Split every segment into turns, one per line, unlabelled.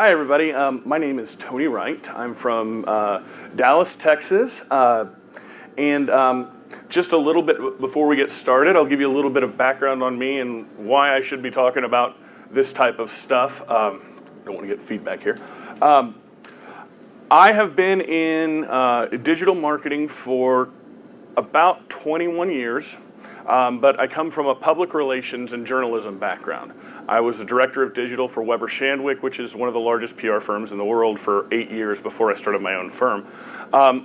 Hi, everybody. My name is Tony Wright. I'm from Dallas, Texas. Just a little bit before we get started, I'll give you a little bit of background on me and why I should be talking about this type of stuff. Don't want to get feedback here. I have been in digital marketing for about 21 years. But I come from a public relations and journalism background. I was the director of digital for Weber Shandwick, which is one of the largest PR firms in the world, for 8 years before I started my own firm.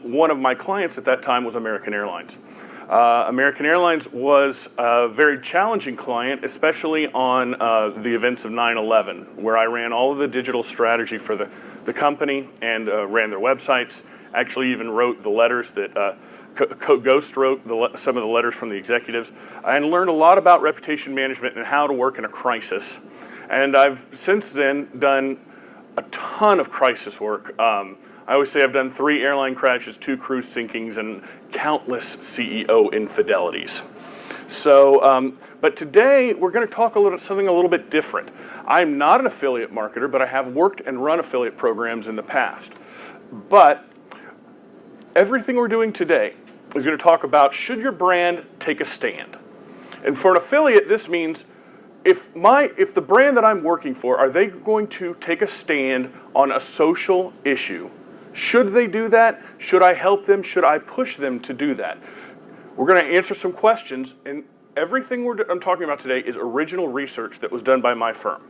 One of my clients at that time was American Airlines. American Airlines was a very challenging client, especially on the events of 9/11, where I ran all of the digital strategy for the company and ran their websites. Actually even wrote the letters that Ghost wrote some of the letters from the executives, and learned a lot about reputation management and how to work in a crisis. And I've since then done a ton of crisis work. I always say I've done 3 airline crashes, 2 cruise sinkings, and countless CEO infidelities. So, but today we're going to talk something a little bit different. I'm not an affiliate marketer, but I have worked and run affiliate programs in the past. But everything we're doing today is going to talk about, should your brand take a stand? And for an affiliate, this means if the brand that I'm working for, are they going to take a stand on a social issue? Should they do that? Should I help them? Should I push them to do that? We're going to answer some questions, and everything I'm talking about today is original research that was done by my firm.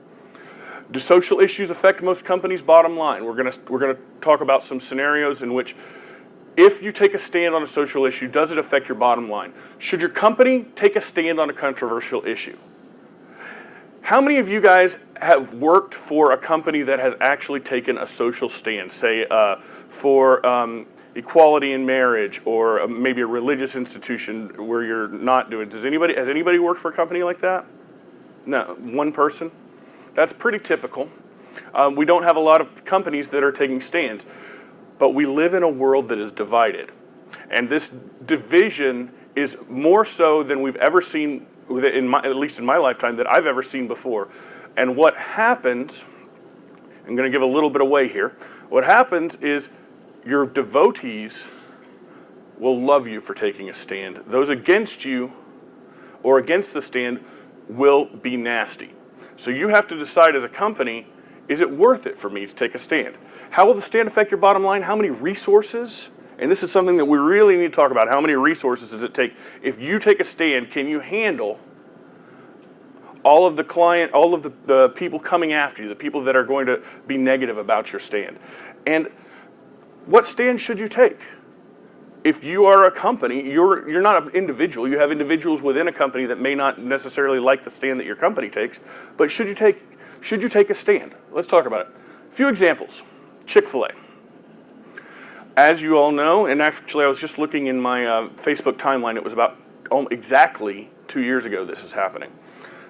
Do social issues affect most companies' bottom line? We're going to talk about some scenarios in which, if you take a stand on a social issue, does it affect your bottom line? Should your company take a stand on a controversial issue? How many of you guys have worked for a company that has actually taken a social stand, say for equality in marriage, or maybe a religious institution where you're not doing it? Has anybody worked for a company like that? No, one person? That's pretty typical. We don't have a lot of companies that are taking stands. But we live in a world that is divided. And this division is more so than we've ever seen, at least in my lifetime, that I've ever seen before. And what happens, I'm going to give a little bit away here. What happens is your devotees will love you for taking a stand. Those against you or against the stand will be nasty. So you have to decide as a company, is it worth it for me to take a stand? How will the stand affect your bottom line? How many resources? And this is something that we really need to talk about. How many resources does it take? If you take a stand, can you handle all of the people coming after you, the people that are going to be negative about your stand? And what stand should you take? If you are a company, you're not an individual. You have individuals within a company that may not necessarily like the stand that your company takes. But should you take a stand? Let's talk about it. A few examples. Chickfila. As you all know, and actually I was just looking in my Facebook timeline, it was about exactly 2 years ago this is happening.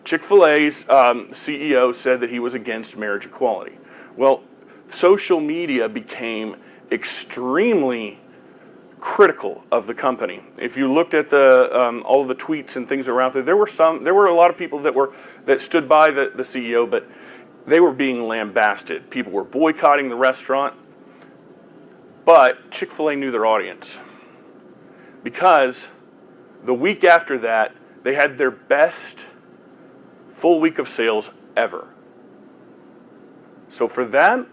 Chick-fil-A's CEO said that he was against marriage equality. Well, social media became extremely critical of the company. If you looked at all of the tweets and things that were out there, there were a lot of people that stood by the CEO, but they were being lambasted. People were boycotting the restaurant, but Chick-fil-A knew their audience, because the week after that, they had their best full week of sales ever. So for them,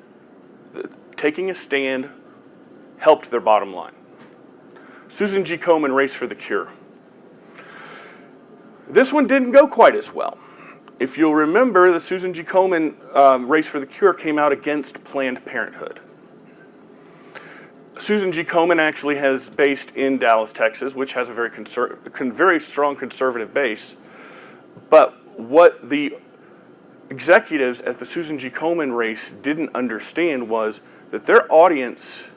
taking a stand helped their bottom line. Susan G. Komen, Race for the Cure. This one didn't go quite as well. If you'll remember, the Susan G. Komen Race for the Cure came out against Planned Parenthood. Susan G. Komen actually is based in Dallas, Texas, which has a very strong conservative base. But what the executives at the Susan G. Komen race didn't understand was that their audience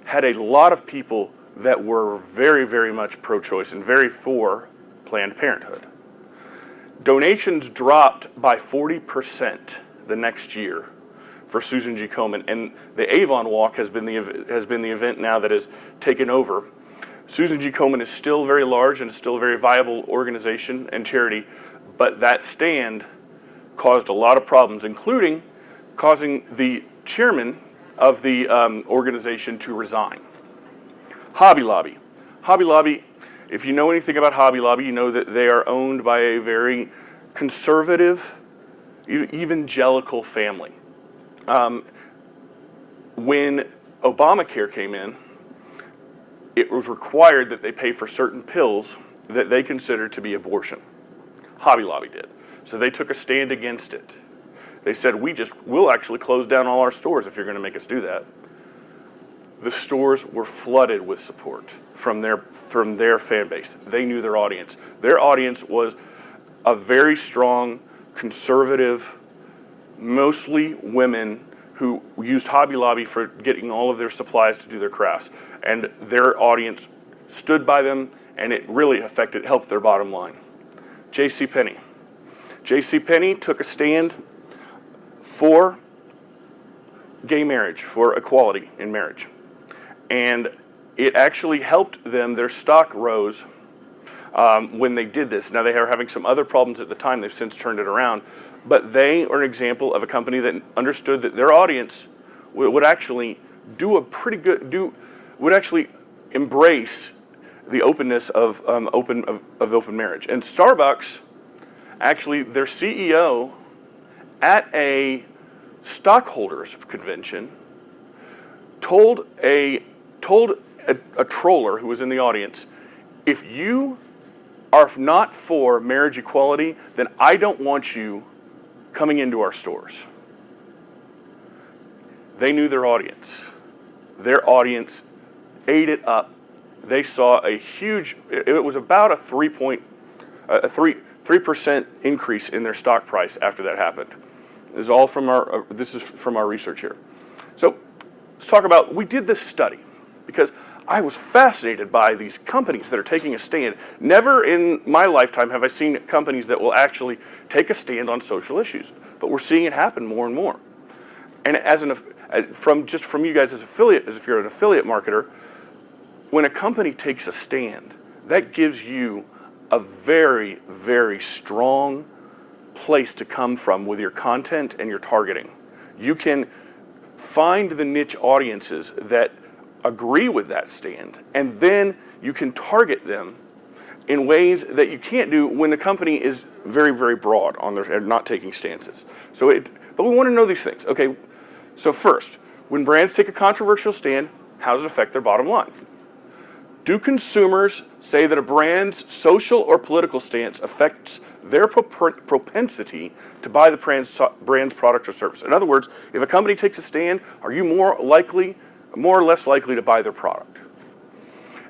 had a lot of people that were very, very much pro-choice and very for Planned Parenthood. Donations dropped by 40% the next year for Susan G. Komen, and the Avon Walk has been the event now that has taken over. Susan G. Komen is still very large and is still a very viable organization and charity, but that stand caused a lot of problems, including causing the chairman of the organization to resign. Hobby Lobby. Hobby Lobby, if you know anything about Hobby Lobby, you know that they are owned by a very conservative, evangelical family. When Obamacare came in, it was required that they pay for certain pills that they considered to be abortion. Hobby Lobby did. So they took a stand against it. They said, we'll actually close down all our stores if you're going to make us do that. The stores were flooded with support from their fan base. They knew their audience. Their audience was a very strong, conservative, mostly women who used Hobby Lobby for getting all of their supplies to do their crafts. And their audience stood by them, and it really helped their bottom line. JCPenney. JCPenney took a stand for gay marriage, for equality in marriage. And it actually helped them. Their stock rose when they did this. Now, they are having some other problems at the time. They've since turned it around. But they are an example of a company that understood that their audience would actually would actually embrace the openness of open marriage. And Starbucks, actually, their CEO at a stockholders convention told a troller who was in the audience, if you are not for marriage equality, then I don't want you coming into our stores. They knew their audience. Their audience ate it up. They saw a huge, it was about a 3% increase in their stock price after that happened. This is all from our research here. So let's talk about, we did this study because I was fascinated by these companies that are taking a stand. Never in my lifetime have I seen companies that will actually take a stand on social issues, but we're seeing it happen more and more. And from you guys as if you're an affiliate marketer, when a company takes a stand, that gives you a very, very strong place to come from with your content and your targeting. You can find the niche audiences that agree with that stand, and then you can target them in ways that you can't do when the company is very, very broad on their and not taking stances. But we want to know these things. Okay, so first, when brands take a controversial stand, how does it affect their bottom line? Do consumers say that a brand's social or political stance affects their propensity to buy the brand's product or service? In other words, if a company takes a stand, are you more or less likely to buy their product?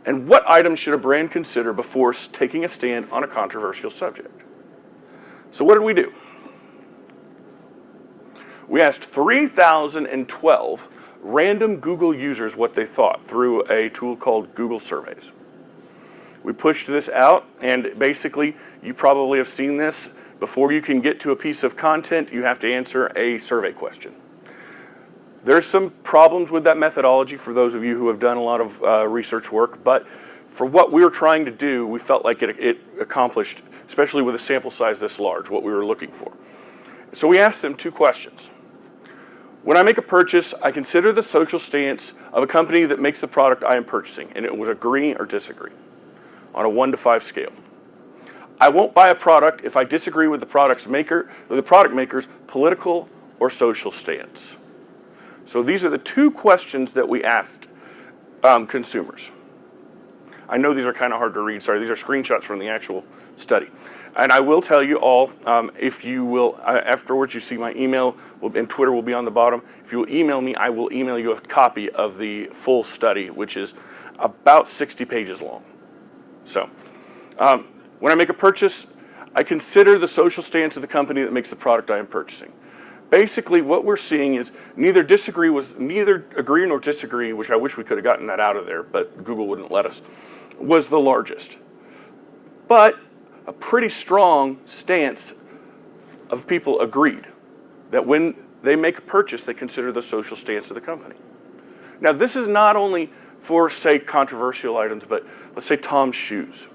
And what items should a brand consider before taking a stand on a controversial subject? So what did we do? We asked 3,012 random Google users what they thought through a tool called Google Surveys. We pushed this out, and basically, you probably have seen this. Before you can get to a piece of content, you have to answer a survey question. There's some problems with that methodology for those of you who have done a lot of research work, but for what we were trying to do, we felt like it accomplished, especially with a sample size this large, what we were looking for. So we asked them two questions. When I make a purchase, I consider the social stance of a company that makes the product I am purchasing, and it was agree or disagree on a 1 to 5 scale. I won't buy a product if I disagree with the product maker's political or social stance. So these are the two questions that we asked consumers. I know these are kind of hard to read. Sorry, these are screenshots from the actual study. And I will tell you all, if you will, afterwards you see my email, and Twitter will be on the bottom. If you will email me, I will email you a copy of the full study, which is about 60 pages long. So, when I make a purchase, I consider the social stance of the company that makes the product I am purchasing. Basically, what we're seeing is neither agree nor disagree, which I wish we could have gotten that out of there, but Google wouldn't let us, was the largest. But a pretty strong stance of people agreed that when they make a purchase, they consider the social stance of the company. Now, this is not only for, say, controversial items, but let's say Tom's Shoes.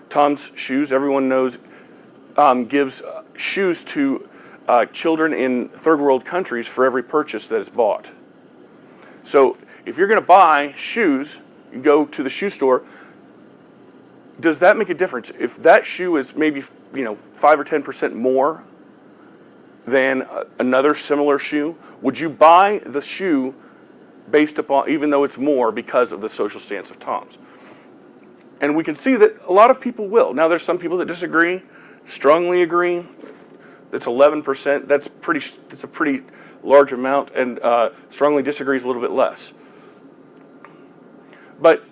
Tom's Shoes, everyone knows, gives shoes to children in third world countries for every purchase that is bought. So if you're going to buy shoes, you go to the shoe store. Does that make a difference? If that shoe is maybe 5 or 10% more than another similar shoe, would you buy the shoe based upon, even though it's more, because of the social stance of Toms? And we can see that a lot of people will. Now there's some people that disagree, strongly agree. That's 11%. That's a pretty large amount, and strongly disagrees a little bit less. But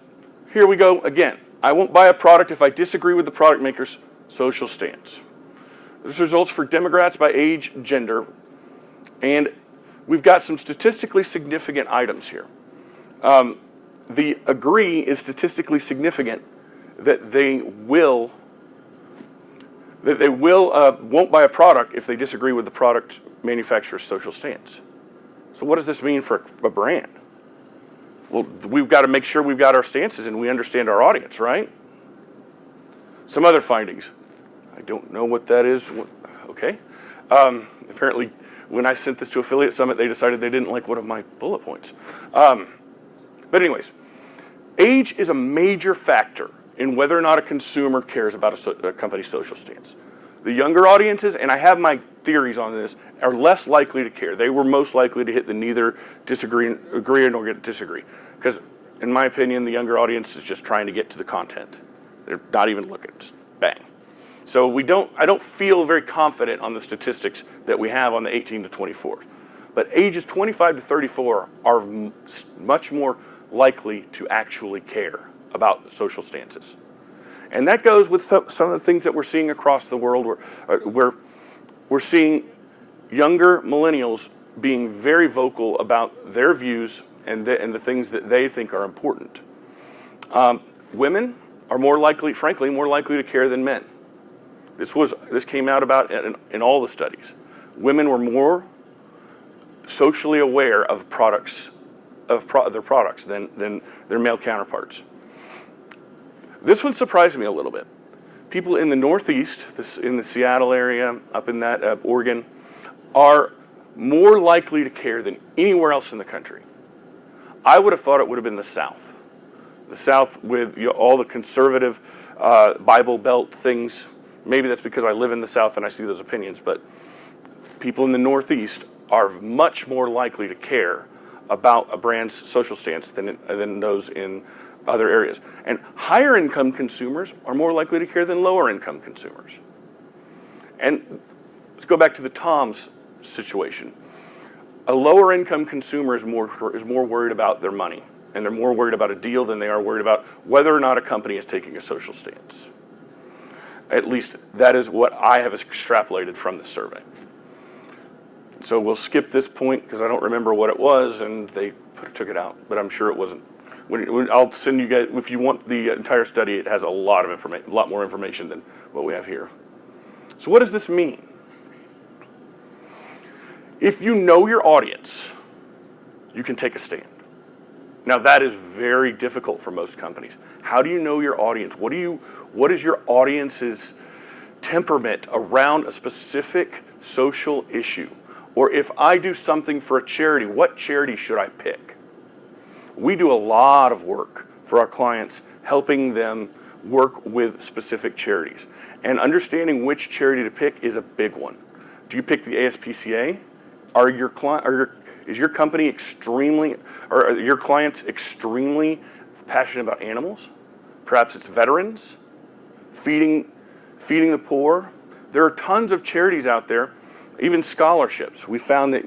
here we go again. I won't buy a product if I disagree with the product maker's social stance. This results for Democrats by age, gender, and we've got some statistically significant items here. The agree is statistically significant that they won't buy a product if they disagree with the product manufacturer's social stance. So what does this mean for a brand? Well, we've got to make sure we've got our stances and we understand our audience, right? Some other findings. I don't know what that is. Okay. Apparently, when I sent this to Affiliate Summit, they decided they didn't like one of my bullet points. But anyways, age is a major factor in whether or not a consumer cares about a company's social stance. The younger audiences, and I have my theories on this, are less likely to care. They were most likely to hit the neither agree nor disagree. Because in my opinion, the younger audience is just trying to get to the content. They're not even looking, just bang. So I don't feel very confident on the statistics that we have on the 18 to 24. But ages 25 to 34 are much more likely to actually care about social stances. And that goes with some of the things that we're seeing across the world, where we're seeing younger millennials being very vocal about their views and the things that they think are important. Women are more likely to care than men. This came out about in all the studies. Women were more socially aware of their products than their male counterparts. This one surprised me a little bit. People in the Northeast, in the Seattle area, up in that Oregon, are more likely to care than anywhere else in the country. I would have thought it would have been the South. The South with all the conservative Bible Belt things. Maybe that's because I live in the South and I see those opinions, but people in the Northeast are much more likely to care about a brand's social stance than those in other areas. And higher income consumers are more likely to care than lower income consumers. And let's go back to the Toms situation. A lower income consumer is more worried about their money, and they're more worried about a deal than they are worried about whether or not a company is taking a social stance. At least that is what I have extrapolated from the survey. So we'll skip this point because I don't remember what it was, and they took it out, but I'm sure it wasn't. I'll send you guys, if you want the entire study, it has a lot more information than what we have here. So what does this mean? If you know your audience, you can take a stand. Now that is very difficult for most companies. How do you know your audience? What is your audience's temperament around a specific social issue? Or if I do something for a charity, what charity should I pick? We do a lot of work for our clients, helping them work with specific charities. And understanding which charity to pick is a big one. Do you pick the ASPCA? Is your company extremely, or are your clients extremely passionate about animals? Perhaps it's veterans, feeding the poor. There are tons of charities out there, even scholarships. We found that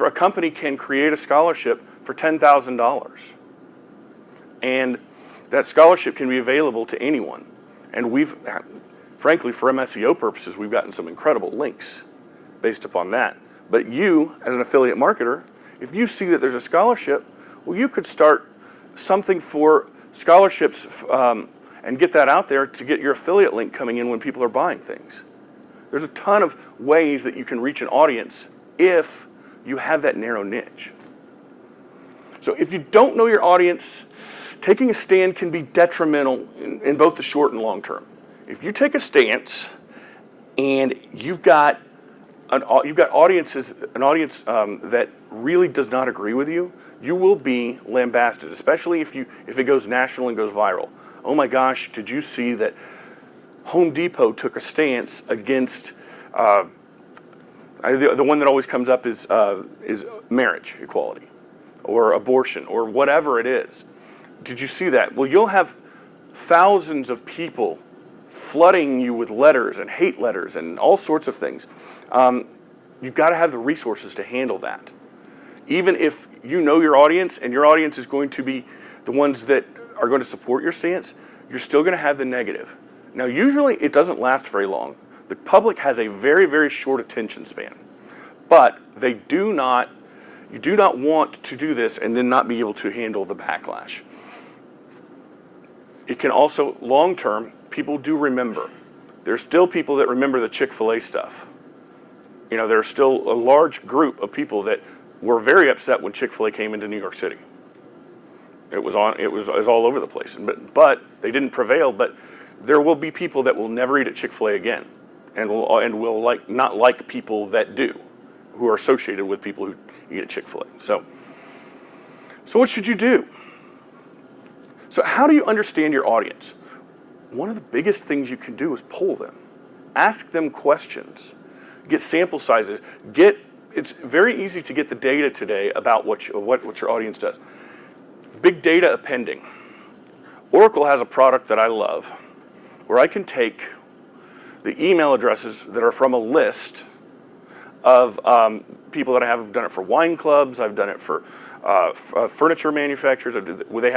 a company can create a scholarship for $10,000. And that scholarship can be available to anyone. And frankly, for MSEO purposes, we've gotten some incredible links based upon that. But you, as an affiliate marketer, if you see that there's a scholarship, well, you could start something for scholarships and get that out there to get your affiliate link coming in when people are buying things. There's a ton of ways that you can reach an audience if you have that narrow niche. So if you don't know your audience, taking a stand can be detrimental in both the short and long term. If you take a stance and you've got you've got audiences, an audience that really does not agree with you, you will be lambasted, especially if it goes national and goes viral. Oh my gosh, did you see that Home Depot took a stance against, the one that always comes up is marriage equality or abortion or whatever it is. Did you see that? Well, you'll have thousands of people flooding you with letters and hate letters and all sorts of things. You've got to have the resources to handle that. Even if you know your audience and your audience is going to be the ones that are going to support your stance, you're still going to have the negative. Now, usually it doesn't last very long. The public has a very, very short attention span, but you do not want to do this and then not be able to handle the backlash. It can also, long term, people do remember. There's still people that remember the Chick-fil-A stuff. You know, there's still a large group of people that were very upset when Chick-fil-A came into New York City. It was all over the place, but they didn't prevail. But there will be people that will never eat at Chick-fil-A again, and will not like people that do, who are associated with people who eat at Chick-fil-A. So what should you do? So how do you understand your audience? One of the biggest things you can do is poll them. Ask them questions. Get sample sizes. It's very easy to get the data today about what your audience does. Big data appending. Oracle has a product that I love where I can take the email addresses that are from a list of people that I have done it for wine clubs. I've done it for furniture manufacturers. Where they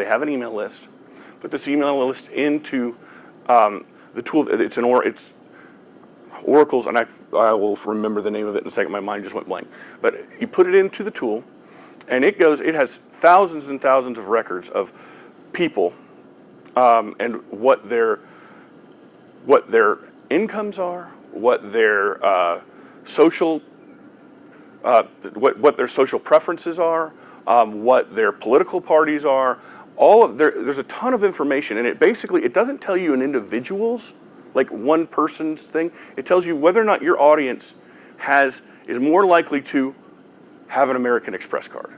have an email list. Put this email list into the tool. It's Oracle's, and I will remember the name of it in a second. My mind just went blank. But you put it into the tool, and it has thousands and thousands of records of people and what their incomes are, what their social what their social preferences are, what their political parties are. There's a ton of information, and it doesn't tell you an individual's, like one person's thing. It tells you whether or not your audience is more likely to have an American Express card.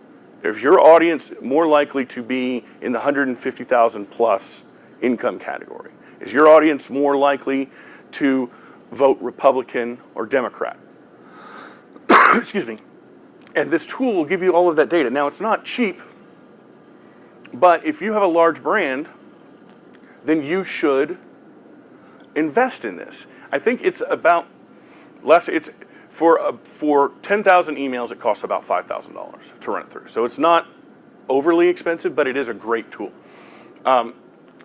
Is your audience more likely to be in the 150,000 plus income category? Is your audience more likely to vote Republican or Democrat? Excuse me. And this tool will give you all of that data. Now, it's not cheap, but if you have a large brand, then you should invest in this. I think it's about for 10,000 emails, it costs about $5,000 to run it through. So it's not overly expensive, but it is a great tool.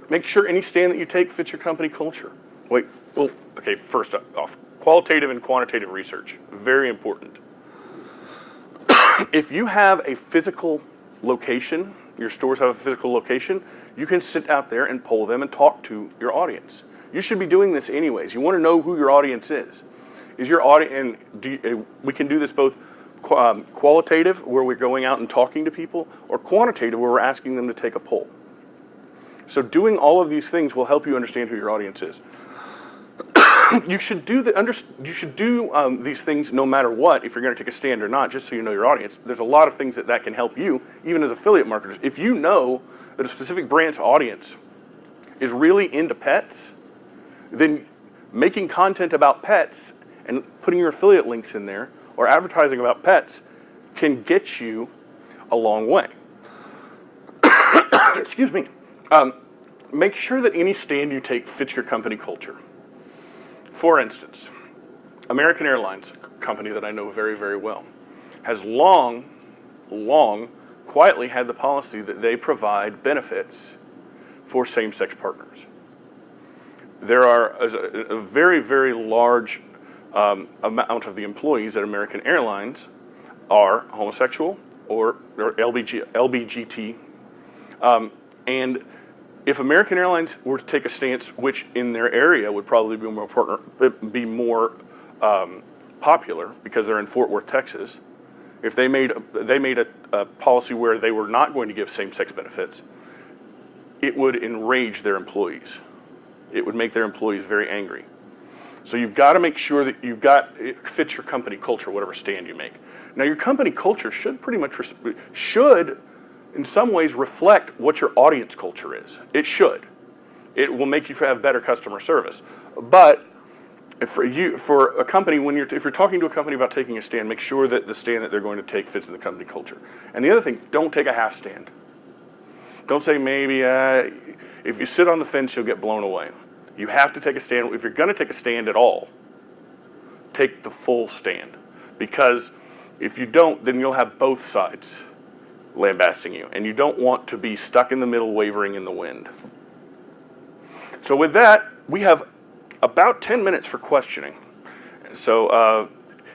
Make sure any stand that you take fits your company culture. First off, qualitative and quantitative research, very important. If you have a physical location, your stores have a physical location, you can sit out there and poll them and talk to your audience. You should be doing this anyways. You want to know who your audience is. Is your audience, and we can do this both qualitative, where we're going out and talking to people, or quantitative, where we're asking them to take a poll. So doing all of these things will help you understand who your audience is. You should do these things no matter what, if you're going to take a stand or not, just so you know your audience. There's a lot of things that can help you, even as affiliate marketers. If you know that a specific brand's audience is really into pets, then making content about pets and putting your affiliate links in there or advertising about pets can get you a long way. Excuse me. Make sure that any stand you take fits your company culture. For instance, American Airlines, a company that I know very, very well, has long quietly had the policy that they provide benefits for same-sex partners. There are a very, very large amount of the employees at American Airlines are homosexual or LBGT. And if American Airlines were to take a stance, which in their area would probably be more popular because they're in Fort Worth, Texas, if they made a policy where they were not going to give same-sex benefits, it would enrage their employees. It would make their employees very angry. So you've got to make sure that it fits your company culture, whatever stand you make. Now your company culture should pretty much, should in some ways reflect what your audience culture is. It should. It will make you have better customer service. But for a company, if you're talking to a company about taking a stand, make sure that the stand that they're going to take fits in the company culture. And the other thing, don't take a half stand. Don't say maybe, if you sit on the fence, you'll get blown away. You have to take a stand. If you're going to take a stand at all, take the full stand. Because if you don't, then you'll have both sides lambasting you. And you don't want to be stuck in the middle, wavering in the wind. So with that, we have about 10 minutes for questioning. So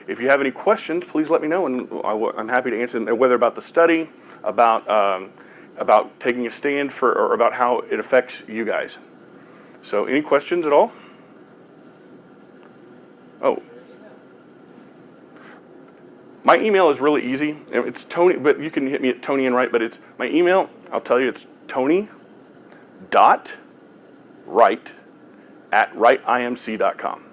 if you have any questions, please let me know, and I'm happy to answer them, whether about the study, about taking a stand or about how it affects you guys. So any questions at all? Oh. My email is really easy. It's Tony, but you can hit me at Tony and Wright, but it's my email, I'll tell you, it's tony.wright@WrightIMC.com.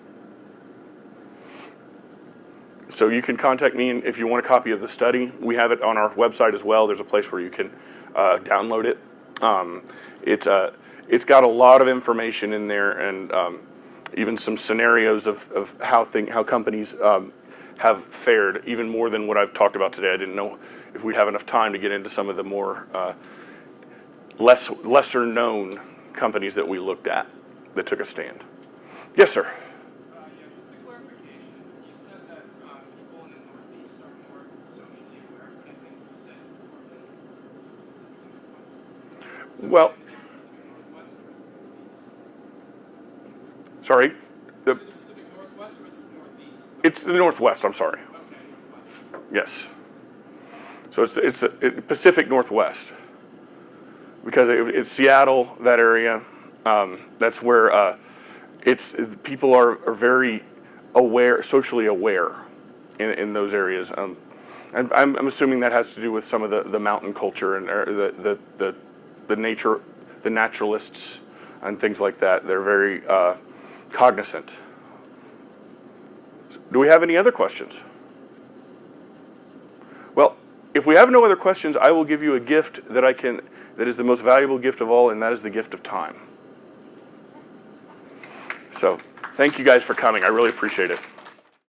So you can contact me if you want a copy of the study. We have it on our website as well. There's a place where you can download it. It's got a lot of information in there, and even some scenarios of how companies have fared, even more than what I've talked about today. I didn't know if we'd have enough time to get into some of the more lesser known companies that we looked at that took a stand. Yes, sir.
Yeah, just a clarification. You said that people in the Northeast are more socially aware, but I think you said Northern.
Well, sorry.
Is it the Pacific Northwest or is it Northeast?
It's the Northwest, I'm sorry.
Okay, Northwest.
Yes. So it's Pacific Northwest. Because it's Seattle, that area. That's where people are very aware, socially aware in those areas. And I'm assuming that has to do with some of the mountain culture and the nature, the naturalists and things like that. They're very cognizant. Do we have any other questions? Well, if we have no other questions, I will give you a gift that is the most valuable gift of all, and that is the gift of time. So, thank you guys for coming. I really appreciate it.